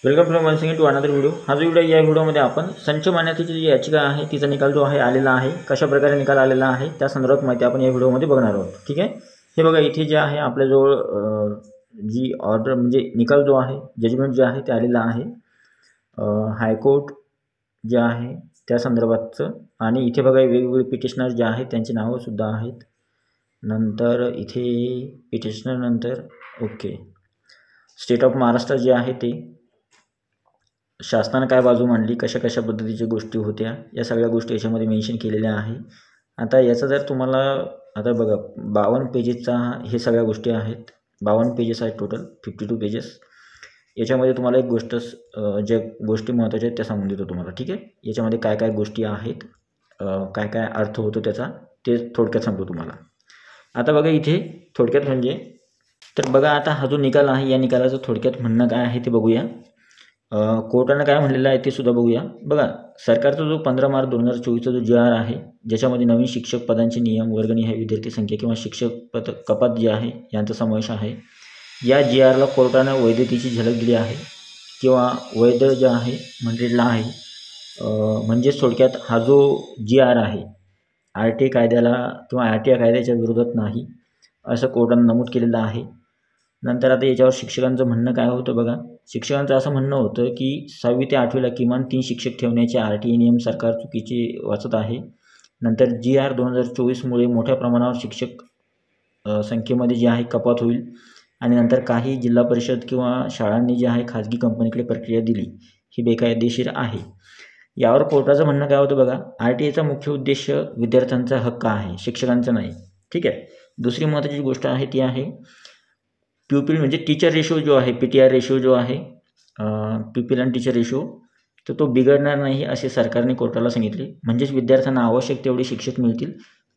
Welcome from one second to another video. हा जो video या व्हिडिओमध्ये आपण संच मान्यतेची जी याचिका आहे तिचा निकाल जो आहे आलेला आहे, कशा प्रकारे निकाल आलेला आहे त्या संदर्भात माहिती आपण या व्हिडिओमध्ये बघणार आहोत। ठीक आहे, हे बघा इथे जे आहे आपल्याजवळ जी ऑर्डर म्हणजे निकाल जो आहे जजमेंट जे आहे ते आलेला आहे हायकोर्ट जे आहे त्या संदर्भातचं। आणि इथे बघा वेगवेगळे पिटिशनर जे आहेत त्यांची नावंसुद्धा आहेत। नंतर इथे पिटिशनर नंतर ओके स्टेट ऑफ महाराष्ट्र जे आहे ते शासनानं काय बाजू मांडली, कशा कशा पद्धतीच्या गोष्टी होत्या या सगळ्या गोष्टी याच्यामध्ये मेन्शन केलेल्या आहे। आता याचा जर तुम्हाला आता बघा 52 पेजेसचा हे सगळ्या गोष्टी आहेत, 52 पेजेस आहेत टोटल 52 पेजेस। याच्यामध्ये तुम्हाला एक गोष्ट ज्या गोष्टी महत्त्वाच्या आहेत त्या सांगून देतो तुम्हाला। ठीक आहे, याच्यामध्ये काय काय गोष्टी आहेत, काय काय अर्थ होतो त्याचा ते थोडक्यात सांगतो तुम्हाला। आता बघा इथे थोडक्यात म्हणजे तर बघा आता हा जो निकाल आहे या निकालाचं थोडक्यात म्हणणं काय आहे ते बघूया। कोर्टानं काय म्हणलेलं आहे ते सुद्धा बघूया। बघा सरकारचा जो 15 मार्च 2024चा जो GR आहे ज्याच्यामध्ये नवीन शिक्षक पदांचे नियम, वर्गनिहाय विद्यार्थी संख्या किंवा शिक्षक पद कपात जी आहे यांचा समावेश आहे। या GRला कोर्टानं वैधतेची झलक दिली आहे किंवा वैध जे आहे म्हटलेलं आहे। म्हणजे थोडक्यात हा जो GR आहे RTA कायद्याला किंवा RTA कायद्याच्या विरोधात नाही असं कोर्टानं नमूद केलेलं आहे। नंतर आता याच्यावर शिक्षकांचं म्हणणं काय होतं बघा, शिक्षकांचं असं म्हणणं होतं की 6वी ते 8वीला किमान 3 शिक्षक ठेवण्याचे RTA नियम सरकार चुकीचे वाचत आहे। नंतर GR 2024मुळे मोठ्या प्रमाणावर शिक्षक संख्येमध्ये जी आहे कपात होईल आणि नंतर काही जिल्हा परिषद किंवा शाळांनी जी आहे खाजगी कंपनीकडे प्रक्रिया दिली ही बेकायदेशीर आहे। यावर कोर्टाचं म्हणणं काय होतं बघा, RTAचा मुख्य उद्देश विद्यार्थ्यांचा हक्क आहे, शिक्षकांचा नाही। ठीक आहे, दुसरी महत्त्वाची गोष्ट आहे ती आहे प्युपिल म्हणजे टीचर रेशो जो आहे PTR रेशो जो आहे प्युपिल आणि टीचर रेशो तर तो बिघडणार नाही असे सरकारने कोर्टाला सांगितले। म्हणजेच विद्यार्थ्यांना आवश्यक तेवढे शिक्षक मिळतील,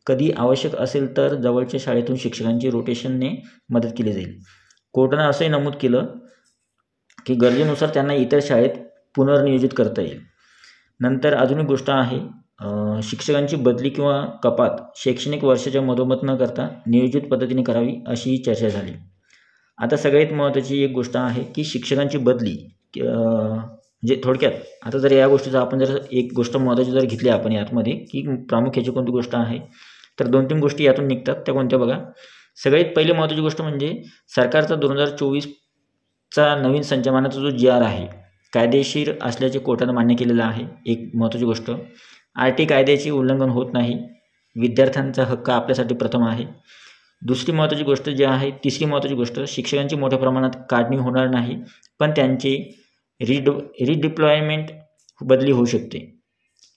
कधी आवश्यक असेल तर जवळच्या शाळेतून शिक्षकांची रोटेशनने मदत केली जाईल। कोर्टानं असंही नमूद केलं की गरजेनुसार त्यांना इतर शाळेत पुनर्नियोजित करता येईल। नंतर अजून एक गोष्ट आहे शिक्षकांची बदली किंवा कपात शैक्षणिक वर्षाच्या मधोमध न करता नियोजित पद्धतीने करावी अशी चर्चा झाली। आता सगळ्यात महत्त्वाची एक गोष्ट आहे की शिक्षकांची बदली म्हणजे थोडक्यात आता जर या गोष्टीचा आपण जर एक गोष्ट महत्त्वाची जर घेतली आपण यातमध्ये की प्रामुख्याची कोणती गोष्ट आहे तर 2-3 गोष्टी यातून निघतात। त्या कोणत्या बघा, सगळ्यात पहिली महत्त्वाची गोष्ट म्हणजे सरकारचा 2024चा नवीन संचमानाचा जो GR आहे कायदेशीर असल्याचे कोर्टानं मान्य केलेलं आहे। एक महत्त्वाची गोष्ट RTA कायद्याचे उल्लंघन होत नाही, विद्यार्थ्यांचा हक्क आपल्यासाठी प्रथम आहे। दुसरी महत्त्वाची गोष्ट जी आहे तिसरी महत्त्वाची गोष्ट शिक्षकांची मोठ्या प्रमाणात काढणी होणार नाही पण त्यांचे रिडिप्लॉयमेंट बदली होऊ शकते।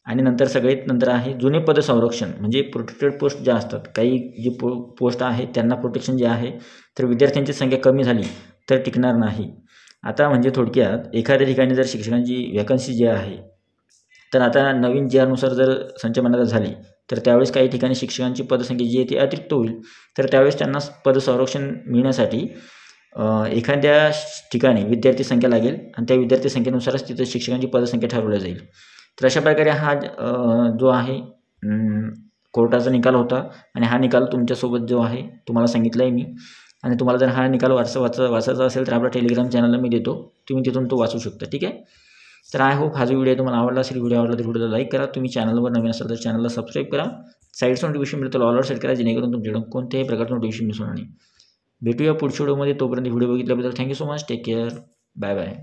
आणि नंतर सगळ्यात नंतर आहे जुने पद संरक्षण म्हणजे प्रोटेक्टेड पोस्ट ज्या असतात, काही जी पोस्ट आहे त्यांना प्रोटेक्शन जे आहे तर विद्यार्थ्यांची संख्या कमी झाली तर टिकणार नाही। आता म्हणजे थोडक्यात एखाद्या ठिकाणी जर शिक्षकांची वॅकन्सी जी आहे तर आता नवीन GRनुसार जर संचमान्यता झाली तर त्यावेळेस काही ठिकाणी शिक्षकांची पदसंख्या जी आहे ती अतिरिक्त होईल, तर त्यावेळेस त्यांना पद संरक्षण मिळण्यासाठी एखाद्या ठिकाणी विद्यार्थी संख्या लागेल आणि त्या विद्यार्थी संख्येनुसारच तिथं शिक्षकांची पदसंख्या ठरवली जाईल। तर अशा प्रकारे हा जो आहे कोर्टाचा निकाल होता आणि हा निकाल तुमच्यासोबत जो आहे तुम्हाला सांगितलं आहे मी। आणि तुम्हाला जर हा निकाल वाचायचा असेल तर आपल्या टेलिग्राम चॅनलला मी देतो, तुम्ही तिथून तो वाचू शकता। ठीक आहे, तर आय होप हा जो व्हिडिओ तुम्हाला आवडला असेल, व्हिडिओ आवडला तर व्हिडिओला लाईक करा, तुम्ही चॅनलवर नवीन असाल तर चॅनलला सबस्क्राईब करा, साईडचं नोटिफिकेशन मिळतं ऑल सेट करा जेणेकरून तुमच्याकडून कोणत्याही प्रकारचं नोटिफिकेशन मिस होणार नाही। भेटूया पुढच्या व्हिडिओमध्ये, तोपर्यंत व्हिडिओ बघितल्याबद्दल thank you so much, take care, bye bye.